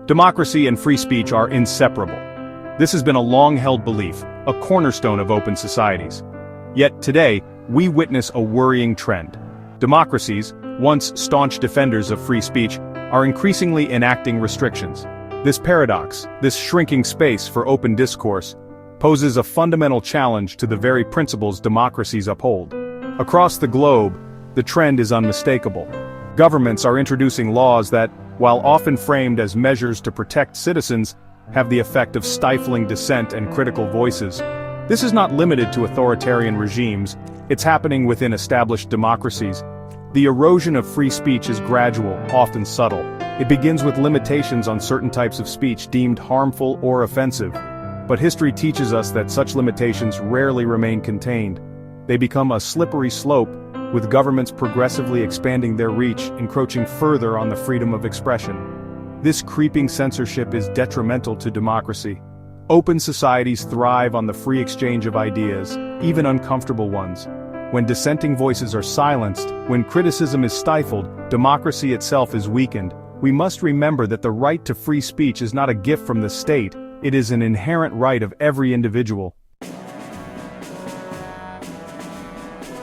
Democracy and free speech are inseparable. This has been a long-held belief, a cornerstone of open societies. Yet today, we witness a worrying trend. Democracies, once staunch defenders of free speech, are increasingly enacting restrictions. This paradox, this shrinking space for open discourse, poses a fundamental challenge to the very principles democracies uphold. Across the globe, the trend is unmistakable. Governments are introducing laws that, while often framed as measures to protect citizens, have the effect of stifling dissent and critical voices. This is not limited to authoritarian regimes, it's happening within established democracies. The erosion of free speech is gradual, often subtle. It begins with limitations on certain types of speech deemed harmful or offensive. But history teaches us that such limitations rarely remain contained. They become a slippery slope, with governments progressively expanding their reach, encroaching further on the freedom of expression. This creeping censorship is detrimental to democracy. Open societies thrive on the free exchange of ideas, even uncomfortable ones. When dissenting voices are silenced, when criticism is stifled, democracy itself is weakened. We must remember that the right to free speech is not a gift from the state, it is an inherent right of every individual.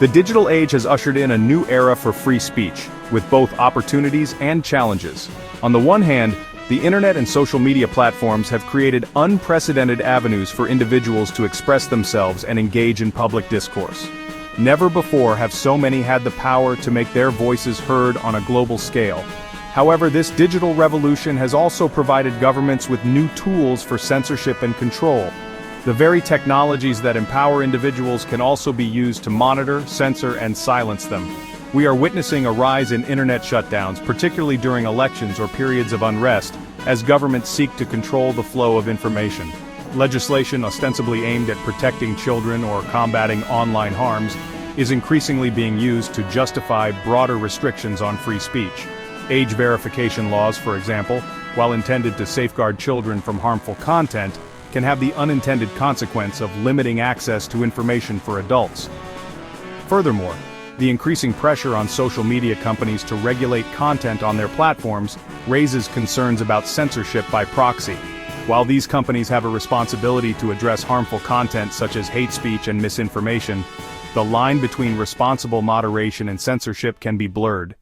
The digital age has ushered in a new era for free speech, with both opportunities and challenges. On the one hand, the internet and social media platforms have created unprecedented avenues for individuals to express themselves and engage in public discourse. Never before have so many had the power to make their voices heard on a global scale. However, this digital revolution has also provided governments with new tools for censorship and control. The very technologies that empower individuals can also be used to monitor, censor, and silence them. We are witnessing a rise in internet shutdowns, particularly during elections or periods of unrest, as governments seek to control the flow of information. Legislation ostensibly aimed at protecting children or combating online harms is increasingly being used to justify broader restrictions on free speech. Age verification laws, for example, while intended to safeguard children from harmful content, can have the unintended consequence of limiting access to information for adults. Furthermore, the increasing pressure on social media companies to regulate content on their platforms raises concerns about censorship by proxy. While these companies have a responsibility to address harmful content such as hate speech and misinformation, the line between responsible moderation and censorship can be blurred.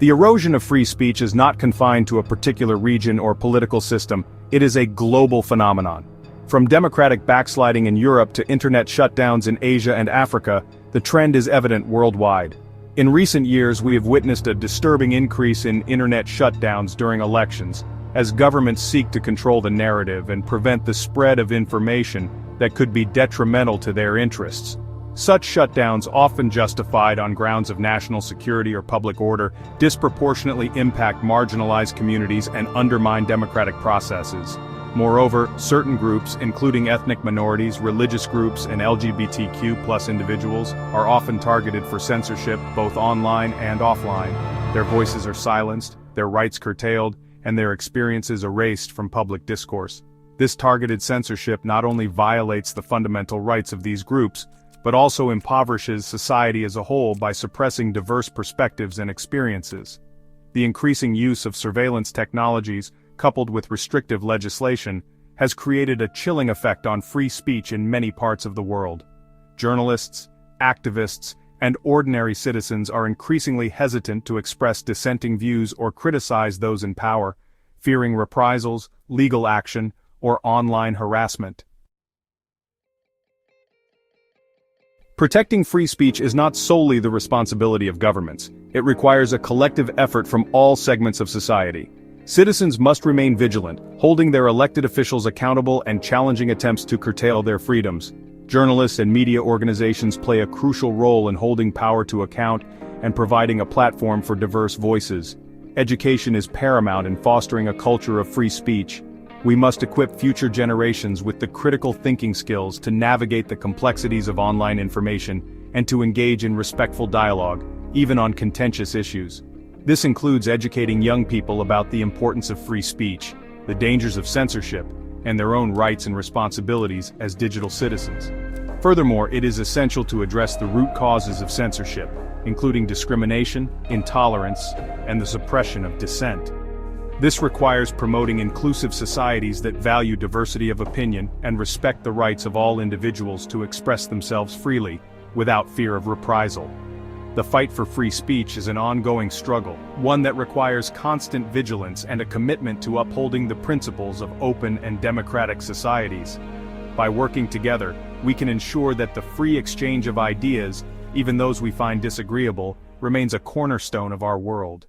The erosion of free speech is not confined to a particular region or political system, it is a global phenomenon. From democratic backsliding in Europe to internet shutdowns in Asia and Africa, the trend is evident worldwide. In recent years, we have witnessed a disturbing increase in internet shutdowns during elections, as governments seek to control the narrative and prevent the spread of information that could be detrimental to their interests. Such shutdowns, often justified on grounds of national security or public order, disproportionately impact marginalized communities and undermine democratic processes. Moreover, certain groups, including ethnic minorities, religious groups, and LGBTQ+ individuals, are often targeted for censorship both online and offline. Their voices are silenced, their rights curtailed, and their experiences erased from public discourse. This targeted censorship not only violates the fundamental rights of these groups, but also impoverishes society as a whole by suppressing diverse perspectives and experiences. The increasing use of surveillance technologies, coupled with restrictive legislation, has created a chilling effect on free speech in many parts of the world. Journalists, activists, and ordinary citizens are increasingly hesitant to express dissenting views or criticize those in power, fearing reprisals, legal action, or online harassment. Protecting free speech is not solely the responsibility of governments. It requires a collective effort from all segments of society. Citizens must remain vigilant, holding their elected officials accountable and challenging attempts to curtail their freedoms. Journalists and media organizations play a crucial role in holding power to account and providing a platform for diverse voices. Education is paramount in fostering a culture of free speech. We must equip future generations with the critical thinking skills to navigate the complexities of online information and to engage in respectful dialogue, even on contentious issues. This includes educating young people about the importance of free speech, the dangers of censorship, and their own rights and responsibilities as digital citizens. Furthermore, it is essential to address the root causes of censorship. including discrimination, intolerance, and the suppression of dissent. This requires promoting inclusive societies that value diversity of opinion and respect the rights of all individuals to express themselves freely, without fear of reprisal. The fight for free speech is an ongoing struggle, one that requires constant vigilance and a commitment to upholding the principles of open and democratic societies. By working together, we can ensure that the free exchange of ideas, even those we find disagreeable, remains a cornerstone of our world.